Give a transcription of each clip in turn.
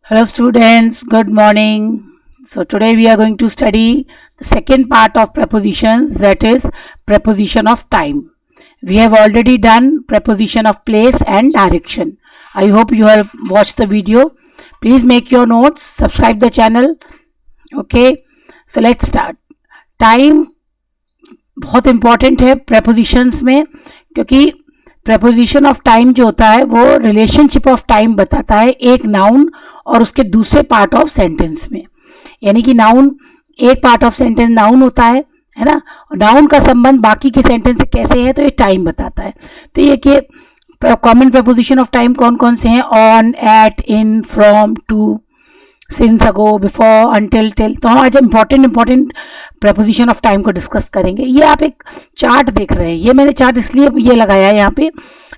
Hello students, good morning. So today we are going to study the second part of prepositions, that is preposition of time. We have already done preposition of place and direction. I hope you have watched the video. Please make your notes, subscribe the channel. Okay, so let's start. Time बहुत important है prepositions में, क्योंकि preposition of time जो होता है वो relationship of time बताता है एक नाउन और उसके दूसरे पार्ट ऑफ सेंटेंस में। यानी कि नाउन, एक पार्ट ऑफ सेंटेंस नाउन होता है ना, नाउन का संबंध बाकी के सेंटेंस से कैसे है तो ये टाइम बताता है। तो ये कि कॉमन प्रेपोजिशन ऑफ टाइम कौन कौन से हैं? On, at, in, from, to, since, ago, before, until, till. तो हम आज इंपॉर्टेंट प्रेपोजिशन ऑफ टाइम को डिस्कस करेंगे। ये आप एक चार्ट देख रहे हैं, ये मैंने चार्ट इसलिए ये लगाया है यहाँ पे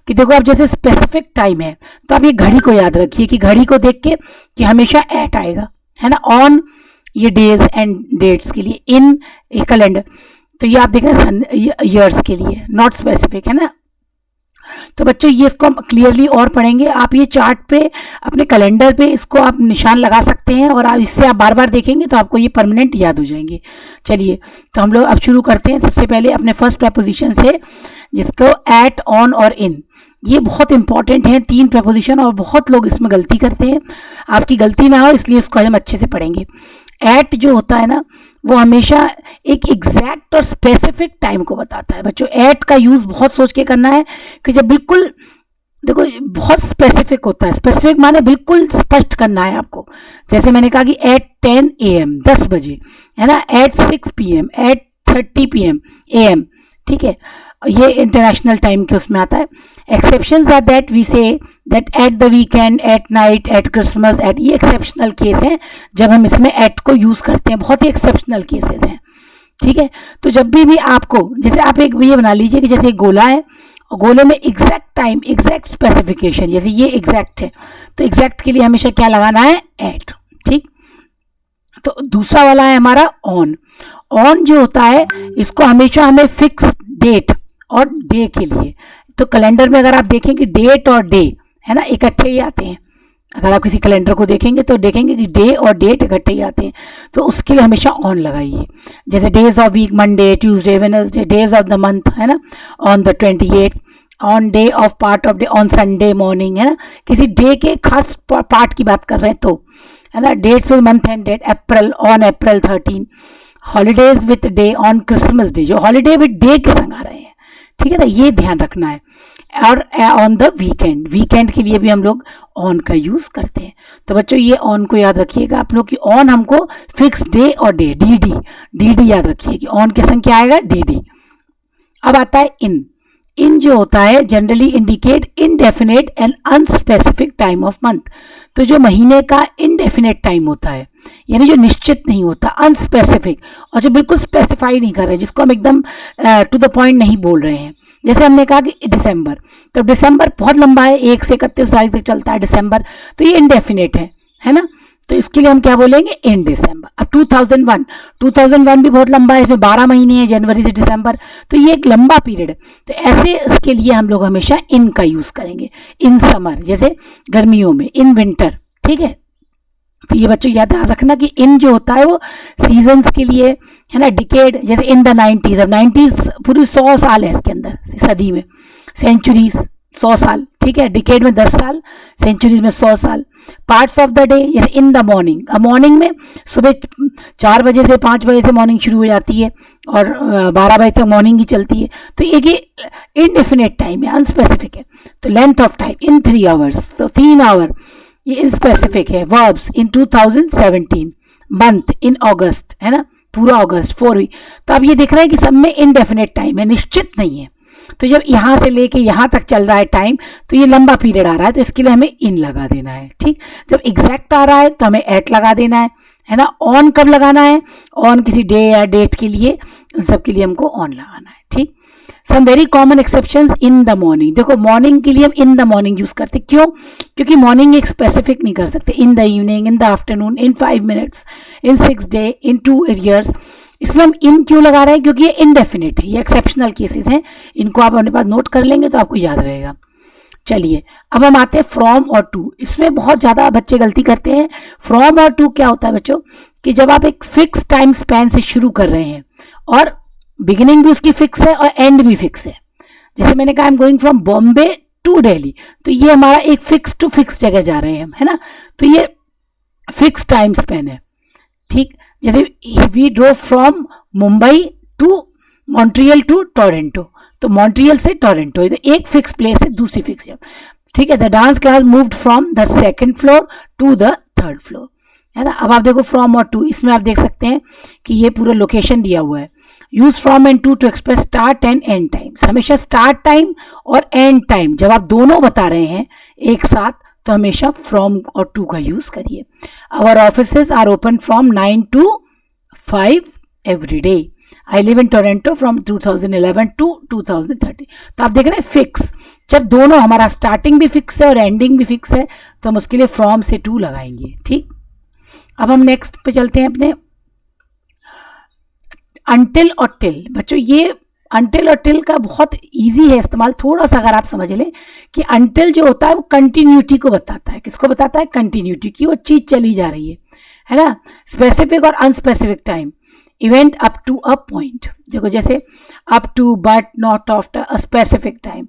कि देखो, आप जैसे स्पेसिफिक टाइम है तो आप ये घड़ी को याद रखिए कि घड़ी को देख के कि हमेशा एट आएगा, है ना। ऑन ये डेज एंड डेट्स के लिए, इन ए कैलेंडर, तो ये आप देख रहे हैं ईयर्स के लिए, नॉट स्पेसिफिक, है ना। तो बच्चों ये इसको हम क्लियरली और पढ़ेंगे। आप ये चार्ट पे अपने कैलेंडर पे इसको आप निशान लगा सकते हैं और आप इससे आप बार बार देखेंगे तो आपको ये परमानेंट याद हो जाएंगे। चलिए, तो हम लोग अब शुरू करते हैं। सबसे पहले अपने फर्स्ट प्रेपोजिशन से, जिसको एट, ऑन और इन, ये बहुत इंपॉर्टेंट है, तीन प्रेपोजिशन, और बहुत लोग इसमें गलती करते हैं। आपकी गलती ना हो इसलिए इसको हम अच्छे से पढ़ेंगे। एट जो होता है ना, वो हमेशा एक एग्जैक्ट और स्पेसिफिक टाइम को बताता है। बच्चों एट का यूज बहुत सोच के करना है कि जब बिल्कुल देखो बहुत स्पेसिफिक होता है। स्पेसिफिक माने बिल्कुल स्पष्ट करना है आपको। जैसे मैंने कहा कि एट 10 AM 10 बजे, है ना, at 6 PM, at 30 PM AM, ठीक है, ये इंटरनेशनल टाइम के उसमें आता है। Exceptions are that we say that at the weekend, at night, at Christmas, at, ये एक्सेप्शनल केस हैं जब हम इसमें एट को यूज करते हैं, बहुत ही एक्सेप्शनल केसेस हैं, ठीक है। तो जब भी आपको, जैसे आप एक ये बना लीजिए कि जैसे एक गोला है और गोले में एग्जैक्ट टाइम, एग्जैक्ट स्पेसिफिकेशन, जैसे ये एग्जैक्ट है तो एग्जैक्ट के लिए हमेशा क्या लगाना है? एट, ठीक। तो दूसरा वाला है हमारा ऑन। ऑन जो होता है इसको हमेशा हमें फिक्स डेट और डे के लिए, तो कैलेंडर में अगर आप देखें कि डेट और डे, है ना, इकट्ठे ही आते हैं। अगर आप किसी कैलेंडर को देखेंगे तो देखेंगे कि डे और डेट इकट्ठे ही आते हैं, तो उसके लिए हमेशा ऑन लगाइए। जैसे days of week, Monday, Tuesday, Wednesday, days of the month, है ना, on the 28, on day of part of day, on Sunday morning, है ना, किसी डे के खास पार्ट की बात कर रहे हैं तो, है ना। Dates with month and date, April, on April 13, holidays with day, on Christmas day, जो हॉलीडे विथ डे के संग आ रहे हैं, ठीक है ना, ये ध्यान रखना है। और ऑन द वीकेंड, वीकेंड के लिए भी हम लोग ऑन का यूज करते हैं। तो बच्चों ये ऑन को याद रखिएगा आप लोग कि ऑन हमको फिक्स डे और डे, डी याद रखिए कि ऑन के संग क्या आएगा? डी। अब आता है इन। इन जो होता है generally indicate indefinite and unspecific time of month. तो जो महीने का इनडेफिनेट टाइम होता है, यानी जो निश्चित नहीं होता, अनस्पेसिफिक, और जो बिल्कुल स्पेसिफाई नहीं कर रहे, जिसको हम एकदम टू द पॉइंट नहीं बोल रहे हैं। जैसे हमने कहा कि दिसंबर, तो दिसंबर बहुत लंबा है, 1 से 31 तारीख तक चलता है दिसंबर, तो ये इनडेफिनेट है ना, तो इसके लिए हम क्या बोलेंगे? इन दिसंबर। अब 2001 भी बहुत लंबा है, इसमें 12 महीने हैं, जनवरी से दिसंबर, तो ये एक लंबा पीरियड है। तो ऐसे इसके लिए हम लोग हमेशा इन का यूज करेंगे। इन समर, जैसे गर्मियों में, इन विंटर, ठीक है। तो ये बच्चों याद रखना कि इन जो होता है वो सीजन्स के लिए, है ना। डिकेड, जैसे इन द 90s, अब 90s पूरी 100 साल है इसके अंदर, सदी में। सेंचुरीज 100 साल, ठीक है। डिकेड में 10 साल, सेंचुरीज में 100 साल। Parts of the day, in the morning, अब मॉर्निंग में सुबह 4 बजे से 5 बजे से मॉर्निंग शुरू हो जाती है और 12 बजे तक मॉर्निंग ही चलती है, तो एक इनडेफिनेट टाइम है, अनस्पेसिफिक है। तो length of time in 3 hours, तो 3 आवर ये इनस्पेसिफिक है। वर्ब्स इन 2017, मंथ इन अगस्त, है ना, पूरा अगस्त, 4 वीक। तो अब ये दिख रहा है कि सब में इनडेफिनेट टाइम है, निश्चित नहीं है। तो जब यहाँ से लेके यहाँ तक चल रहा है टाइम, तो ये लंबा पीरियड आ रहा है, तो इसके लिए हमें इन लगा देना है, ठीक। जब एग्जैक्ट आ रहा है तो हमें एट लगा देना है ना। ऑन कब लगाना है? ऑन किसी डे या डेट के लिए, उन सब के लिए हमको ऑन लगाना है, ठीक। Some very common exceptions, in the morning. देखो मॉर्निंग के लिए हम इन द मॉर्निंग यूज करते, क्यों? क्योंकि मॉर्निंग एक स्पेसिफिक नहीं कर सकते। In the evening, in the afternoon, in 5 minutes, in 6 day, in 2 years, इसमें हम इन क्यों लगा रहे हैं? क्योंकि ये इनडेफिनेट है, ये एक्सेप्शनल केसेस हैं, इनको आप अपने पास नोट कर लेंगे तो आपको याद रहेगा। चलिए अब हम आते हैं फ्रॉम और टू। इसमें बहुत ज़्यादा बच्चे गलती करते हैं। फ्रॉम और टू क्या होता है बच्चों कि जब आप एक फिक्स टाइम स्पैन से शुरू कर रहे हैं और बिगिनिंग भी उसकी फिक्स है और एंड भी फिक्स है। जैसे मैंने कहा I am going from Bombay to Delhi, तो ये हमारा एक फिक्स टू फिक्स जगह जा रहे हैं हम, है ना, तो ये फिक्स टाइम स्पैन है। ठीक, जैसे we drove from Mumbai to Montreal to Toronto, तो मॉन्ट्रियल से टोरंटो, तो एक फिक्स प्लेस है दूसरी फिक्स जगह। ठीक है, the dance class moved from the second floor to the third floor, है ना। अब आप देखो फ्रॉम और टू, इसमें आप देख सकते हैं कि ये पूरा लोकेशन दिया हुआ है। Use from and to express start and end times. हमेशा स्टार्ट टाइम और एंड टाइम जब आप दोनों बता रहे हैं एक साथ तो हमेशा फ्रॉम और टू का यूज करिए। Our offices are open from 9 to 5 every day. I live in Toronto from 2011 to 2030। तो आप देख रहे हैं फिक्स, जब दोनों हमारा स्टार्टिंग भी फिक्स है और एंडिंग भी फिक्स है तो हम उसके लिए फ्रॉम से टू लगाएंगे। ठीक, अब हम नेक्स्ट पे चलते हैं अपने अनटिल और टिल। बच्चों ये अनटिल और टिल का बहुत इजी है इस्तेमाल, थोड़ा सा अगर आप समझ लें कि अनटिल जो होता है वो कंटिन्यूटी को बताता है। किसको बताता है? कंटिन्यूटी की, वो चीज चली जा रही है ना। स्पेसिफिक और unspecific time, event up to a point, देखो जैसे up to but not after a specific time.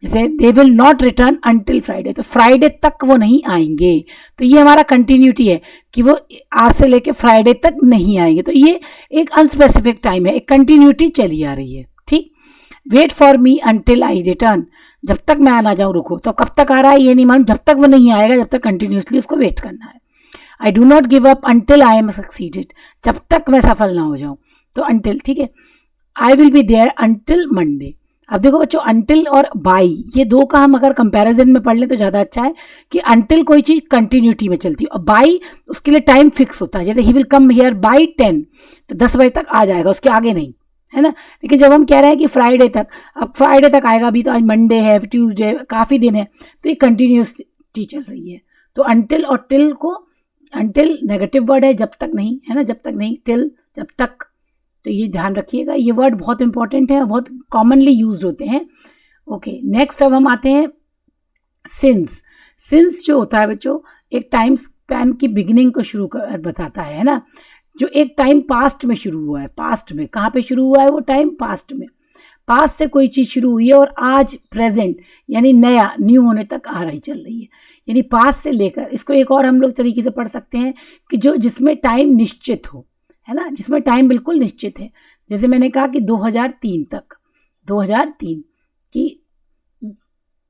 जैसे they will not return until Friday, तो फ्राइडे तक वो नहीं आएंगे, तो ये हमारा कंटिन्यूटी है कि वो आज से लेके फ्राइडे तक नहीं आएंगे, तो ये एक अनस्पेसिफिक टाइम है, एक कंटिन्यूटी चली आ रही है। ठीक, wait for me until I return, जब तक मैं आना जाऊँ रुको, तो कब तक आ रहा है ये नहीं मालूम, जब तक वो नहीं आएगा जब तक कंटिन्यूसली उसको वेट करना है। I do not give up until I am succeeded, जब तक मैं सफल ना हो जाऊँ, तो अनटिल। ठीक है, I will be there until Monday. अब देखो बच्चों अनटिल और बाई ये दो का हम अगर कंपैरिजन में पढ़ लें तो ज़्यादा अच्छा है कि अनटिल कोई चीज़ कंटिन्यूटी में चलती है और बाई उसके लिए टाइम फिक्स होता है। जैसे he will come here by 10, तो 10 बजे तक आ जाएगा, उसके आगे नहीं, है ना। लेकिन जब हम कह रहे हैं कि फ्राइडे तक, अब फ्राइडे तक आएगा, अभी तो आज मंडे है, ट्यूसडे, काफ़ी दिन है, तो ये कंटिन्यूसली चल रही है। तो अनटिल और टिल को, अनटिल नेगेटिव वर्ड है, जब तक नहीं, है ना, जब तक नहीं, टिल जब तक, तो ये ध्यान रखिएगा, ये वर्ड बहुत इंपॉर्टेंट है, बहुत कॉमनली यूज होते हैं। ओके, नेक्स्ट अब हम आते हैं सिंस। सिंस जो होता है बच्चों एक टाइम स्पैन की बिगिनिंग को शुरू कर बताता है ना, जो एक टाइम पास्ट में शुरू हुआ है। पास्ट में कहाँ पे शुरू हुआ है वो टाइम? पास्ट में। पास्ट से कोई चीज़ शुरू हुई है और आज प्रेजेंट यानी नया, न्यू होने तक आ रही चल रही है, यानी पास्ट से लेकर। इसको एक और हम लोग तरीके से पढ़ सकते हैं कि जो जिसमें टाइम निश्चित हो, है ना, जिसमें टाइम बिल्कुल निश्चित है। जैसे मैंने कहा कि 2003 तक, 2003 की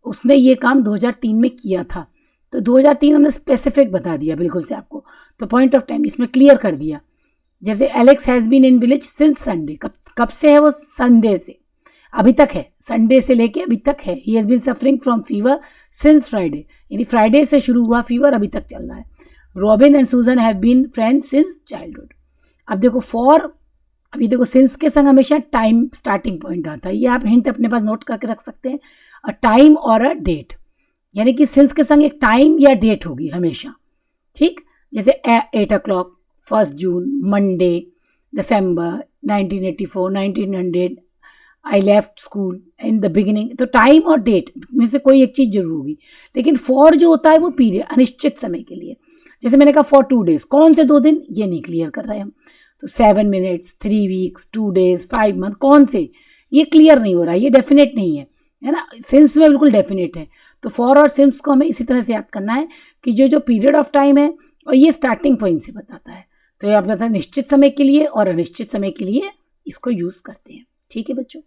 उसने ये काम 2003 में किया था, तो 2003 हमने स्पेसिफिक बता दिया बिल्कुल से आपको, तो पॉइंट ऑफ टाइम इसमें क्लियर कर दिया। जैसे Alex has been in village since Sunday, कब से है वो? संडे से, अभी तक है, संडे से लेके अभी तक है। He has been suffering from fever since Friday, यानी फ्राइडे से शुरू हुआ फीवर, अभी तक चल रहा है। Robin and Susan have been friends since childhood. अब देखो फॉर, अभी देखो सिंस के संग हमेशा टाइम स्टार्टिंग पॉइंट आता है, ये आप हिंट अपने पास नोट करके रख सकते हैं। अ टाइम और अ डेट, यानी कि सिंस के संग एक टाइम या डेट होगी हमेशा। ठीक, जैसे 8 o'clock, 1 June, Monday, December 1984, 1900, I left school in the beginning, तो टाइम और डेट में से कोई एक चीज़ जरूर होगी। लेकिन फॉर जो होता है वो पीरियड, अनिश्चित समय के लिए। जैसे मैंने कहा फॉर 2 days, कौन से 2 दिन ये नहीं क्लियर कर रहे हैं हम, तो 7 minutes, 3 weeks, 2 days, 5 months, कौन से, ये क्लियर नहीं हो रहा है, ये डेफिनेट नहीं है ना। सिंस में बिल्कुल डेफिनेट है, तो फॉर और सिंस को हमें इसी तरह से याद करना है कि जो पीरियड ऑफ टाइम है और ये स्टार्टिंग पॉइंट से बताता है, तो ये आप बताते हैं निश्चित समय के लिए और अनिश्चित समय के लिए इसको यूज करते हैं। ठीक है बच्चों,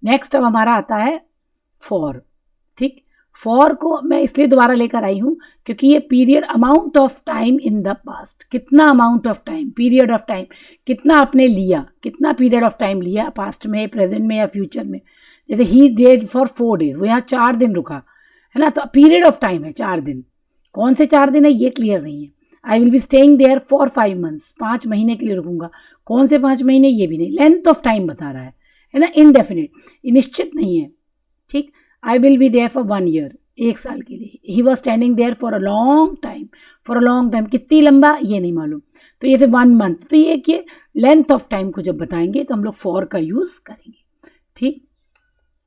नेक्स्ट अब हमारा आता है फॉर। ठीक, फॉर को मैं इसलिए दोबारा लेकर आई हूँ क्योंकि ये period, amount of time in the past, कितना amount of time, period of time, कितना आपने लिया, कितना पीरियड ऑफ टाइम लिया पास्ट में, प्रेजेंट में या फ्यूचर में। जैसे ही डेड फॉर 4 days, वो यहाँ 4 दिन रुका, है ना, तो पीरियड ऑफ टाइम है 4 दिन। कौन से 4 दिन है ये क्लियर नहीं है। I will be staying there for 5 months, 5 महीने के लिए रुकूंगा, कौन से 5 महीने ये भी नहीं, लेंथ ऑफ टाइम बता रहा है ना, इनडेफिनिट, निश्चित नहीं है। ठीक, I will be there for 1 year, 1 साल के लिए। He was standing there for a long time, for a long time, कितनी लंबा ये नहीं मालूम, तो ये फिर 1 month, तो ये कि लेंथ ऑफ टाइम को जब बताएंगे तो हम लोग फॉर का यूज करेंगे। ठीक,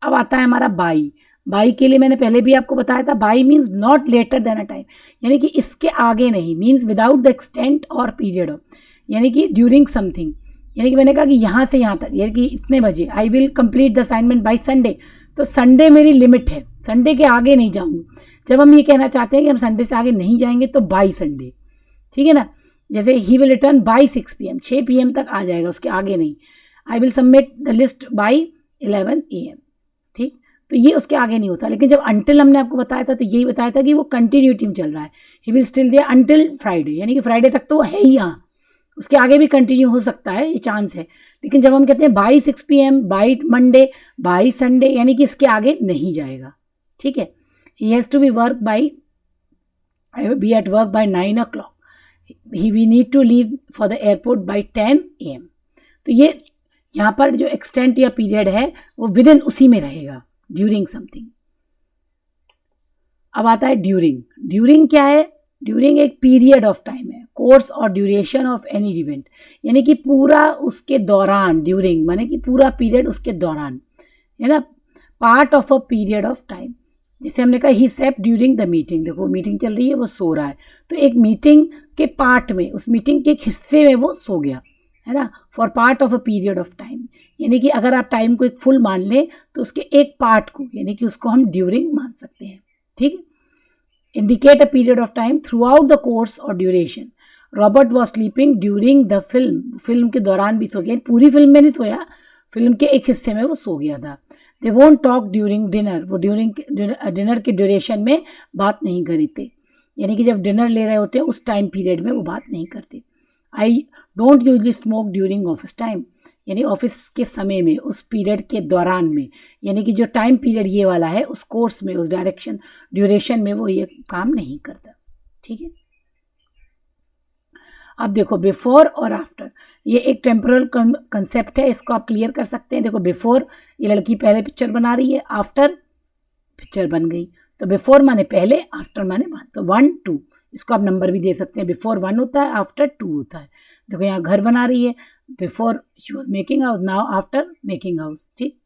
अब आता है हमारा बाई। बाई के लिए मैंने पहले भी आपको बताया था, by means not later than a time, यानी कि इसके आगे नहीं, मीन्स विदाउट द एक्सटेंट और पीरियड ऑफ, यानी कि ड्यूरिंग समथिंग, यानी कि मैंने कहा कि यहाँ से यहाँ तक, यानी कि इतने बजे I will complete the assignment by Sunday, तो संडे मेरी लिमिट है, संडे के आगे नहीं जाऊँगी। जब हम ये कहना चाहते हैं कि हम संडे से आगे नहीं जाएंगे तो बाई संडे, ठीक है ना। जैसे he will written by 6 PM, 6 PM तक आ जाएगा, उसके आगे नहीं। I will submit the list by 11 AM, ठीक, तो ये उसके आगे नहीं होता। लेकिन जब अंटिल हमने आपको बताया था तो यही बताया था कि वो कंटिन्यूटी में चल रहा है, he will still there until Friday, यानी कि फ्राइडे तक तो वो है ही यहाँ, उसके आगे भी कंटिन्यू हो सकता है, ये चांस है। लेकिन जब हम कहते हैं by 6 PM, by Monday, by Sunday, यानी कि इसके आगे नहीं जाएगा, ठीक है। He has to be work by be at work by 9 o'clock, we need to leave for the airport by 10 AM। तो ये यहाँ पर जो एक्सटेंट या पीरियड है वो विद इन उसी में रहेगा, ड्यूरिंग समथिंग। अब आता है ड्यूरिंग। ड्यूरिंग क्या है? ड्यूरिंग एक पीरियड ऑफ टाइम है, कोर्स और ड्यूरेशन ऑफ एनी इवेंट, यानी कि पूरा उसके दौरान, ड्यूरिंग माने कि पूरा पीरियड उसके दौरान, है ना, part of a period of time. जैसे हमने कहा he slept during the meeting, देखो मीटिंग चल रही है, वो सो रहा है, तो एक मीटिंग के पार्ट में, उस मीटिंग के एक हिस्से में वो सो गया, है ना, for part of a period of time, यानी कि अगर आप टाइम को एक फुल मान लें तो उसके एक पार्ट को, यानी कि उसको हम ड्यूरिंग मान सकते हैं, ठीक है। Indicate a period of time throughout the course और duration. Robert was sleeping during the film, film के दौरान भी सो गया, पूरी फिल्म में नहीं सोया, फिल्म के एक हिस्से में वो सो गया था। They won't talk during dinner, वो ड्यूरिंग डिनर के ड्यूरेशन में बात नहीं करते, यानी कि जब डिनर ले रहे होते हैं उस टाइम पीरियड में वो बात नहीं करते। I don't usually smoke during office time, यानी ऑफिस के समय में, उस पीरियड के दौरान में, यानी कि जो टाइम पीरियड ये वाला है उस कोर्स में, उस डायरेक्शन ड्यूरेशन में वो ये काम नहीं करता, ठीक है। अब देखो बिफोर और आफ्टर, ये एक टेम्पोरल कंसेप्ट है, इसको आप क्लियर कर सकते हैं। देखो बिफोर, ये लड़की पहले पिक्चर बना रही है, आफ्टर पिक्चर बन गई, तो बिफोर माने पहले, आफ्टर माने बाद, तो 1 2, इसको आप नंबर भी दे सकते हैं, बिफोर 1 होता है, आफ्टर 2 होता है। देखो यहाँ घर बना रही है, before she was making house, now after making house, ठीक।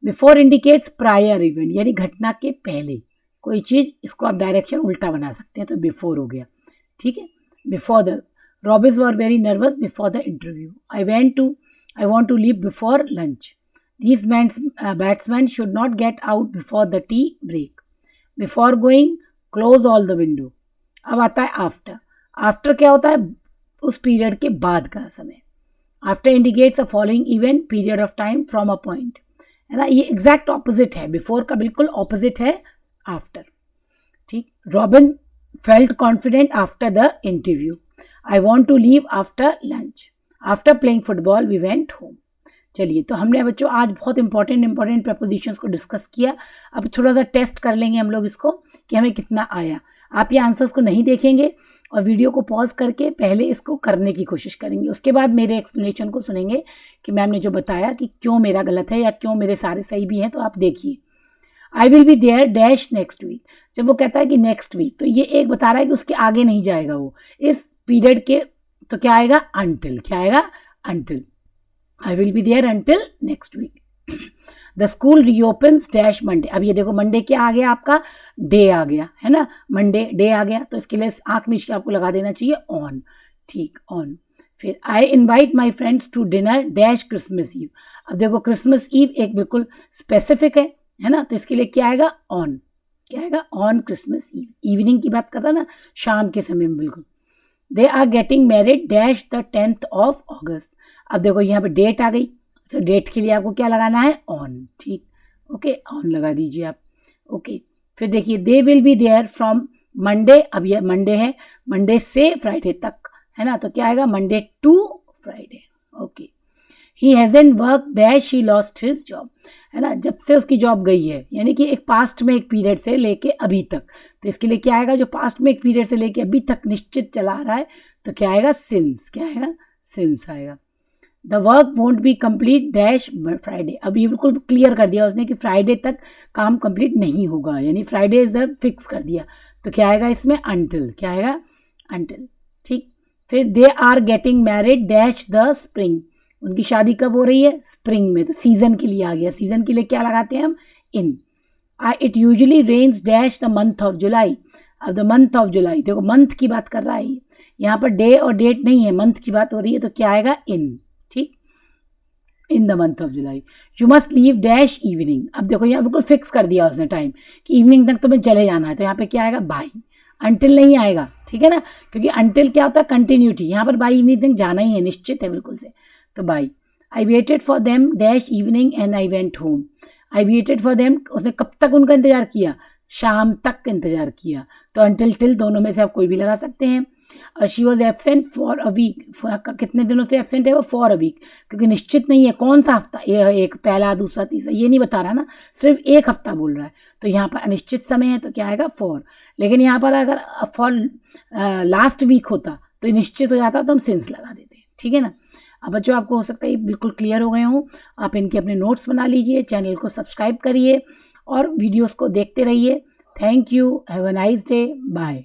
बिफोर इंडिकेट्स प्रायर इवेंट, यानी घटना के पहले कोई चीज़, इसको आप डायरेक्शन उल्टा बना सकते हैं, तो बिफोर हो गया, ठीक है। Before the Robbers were very nervous before the interview. I want to leave before lunch. These batsmen should not get out before the tea break. Before going, close all the window. अब आता है after. After क्या होता है? उस period के बाद का समय. After indicates a following event, period of time from a point. है ना, ये exact opposite है. Before का बिल्कुल opposite है after. ठीक. Robin felt confident after the interview. I want to leave after lunch. After playing football, we went home. चलिए, तो हमने बच्चों आज बहुत इंपॉर्टेंट प्रपोजिशंस को डिस्कस किया। अब थोड़ा सा टेस्ट कर लेंगे हम लोग इसको कि हमें कितना आया। आप ये आंसर्स को नहीं देखेंगे और वीडियो को पॉज करके पहले इसको करने की कोशिश करेंगे, उसके बाद मेरे एक्सप्लेनेशन को सुनेंगे कि मैम ने जो बताया कि क्यों मेरा गलत है या क्यों मेरे सारे सही भी हैं, तो आप देखिए। I will be there dash next week, जब वो कहता है कि नेक्स्ट वीक, तो ये एक बता रहा है कि उसके आगे नहीं जाएगा वो इस पीरियड के, तो क्या आएगा? अंटिल। क्या आएगा? Until. I will be there until next week. The school reopens dash Monday. अब ये देखो मंडे क्या आ गया, आपका डे आ गया, है ना, मंडे डे आ गया, तो इसके लिए आंख मीच के आपको लगा देना चाहिए ऑन, ठीक, ऑन। फिर I invite my friends to dinner dash Christmas Eve. अब देखो क्रिसमस ईव एक बिल्कुल स्पेसिफिक है ना, तो इसके लिए क्या आएगा? ऑन। क्या आएगा? On Christmas ewe. इवनिंग की बात कर रहा ना, शाम के समय में बिल्कुल। They are getting married dash the 10th of August। अब देखो यहाँ पे डेट आ गई, तो डेट के लिए आपको क्या लगाना है? ऑन, ठीक, ओके, ऑन लगा दीजिए आप, ओके। फिर देखिए they will be there from Monday, अब ये मंडे है, मंडे से फ्राइडे तक, है ना, तो क्या आएगा? Monday to Friday, okay. He hasn't work dash he lost his job, है ना, जब से उसकी जॉब गई है, यानी कि एक पास्ट में एक पीरियड से लेके अभी तक, तो इसके लिए क्या आएगा? जो पास्ट में एक पीरियड से लेके अभी तक निश्चित चला आ रहा है, तो क्या आएगा? सिंस। क्या आएगा? सिंस आएगा। The work won't be complete dash Friday. अब ये बिल्कुल क्लियर कर दिया उसने कि फ्राइडे तक काम कंप्लीट नहीं होगा, यानी फ्राइडे इज द फिक्स कर दिया, तो क्या आएगा इसमें? अंटिल। क्या आएगा? अंटिल, ठीक। फिर they are getting married dash the spring. उनकी शादी कब हो रही है? स्प्रिंग में, तो सीजन के लिए आ गया, सीजन के लिए क्या लगाते हैं हम? In. It usually rains dash the month of July. अब द मंथ ऑफ जुलाई, देखो मंथ की बात कर रहा है, यहाँ पर डे और डेट नहीं है, मंथ की बात हो रही है, तो क्या आएगा इन, ठीक, in the month of July. You must leave dash evening. अब देखो यहाँ बिल्कुल फिक्स कर दिया उसने टाइम कि इवनिंग तक तुम्हें चले जाना है, तो यहाँ पे क्या आएगा बाई, अंटिल नहीं आएगा, ठीक है ना, क्योंकि अंटिल क्या होता है कंटिन्यूटी, यहाँ पर बाई इवनिंग तक जाना ही है, निश्चित है बिल्कुल से, तो by. I waited for them dash evening and I went home. I waited for them, उसने कब तक उनका इंतजार किया, शाम तक इंतजार किया, तो अंटिल टिल दोनों में से आप कोई भी लगा सकते हैं। She was absent for a week, कितने दिनों से एबसेंट है वो, फॉर अ वीक, क्योंकि निश्चित नहीं है कौन सा हफ्ता, एक पहला दूसरा तीसरा ये नहीं बता रहा ना, सिर्फ एक हफ्ता बोल रहा है, तो यहाँ पर अनिश्चित समय है तो क्या आएगा फॉर। लेकिन यहाँ पर अगर फॉर लास्ट वीक होता तो निश्चित हो जाता, तो हम सिंस लगा देते, ठीक है ना। अब बच्चों आपको हो सकता है बिल्कुल क्लियर हो गए हों, आप इनके अपने नोट्स बना लीजिए, चैनल को सब्सक्राइब करिए और वीडियोस को देखते रहिए। Thank you, have a nice day, bye.